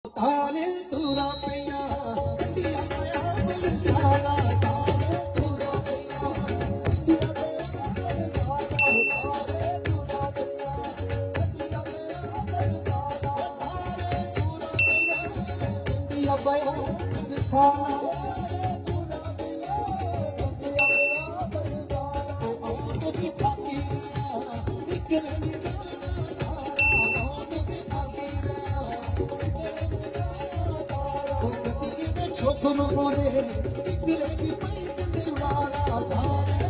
तारे तुरा पैया दिया माया बल सारा तारे तुरा पैया दिया माया बल सारा तारे तुरा पैया दिया माया बल सारा तारे तुरा पैया दिया माया बल सारा तारे तुरा पैया दिया माया बल सारा आओ की ठाकी निकल छोकरो बोले दिल की पैसे वाला धारे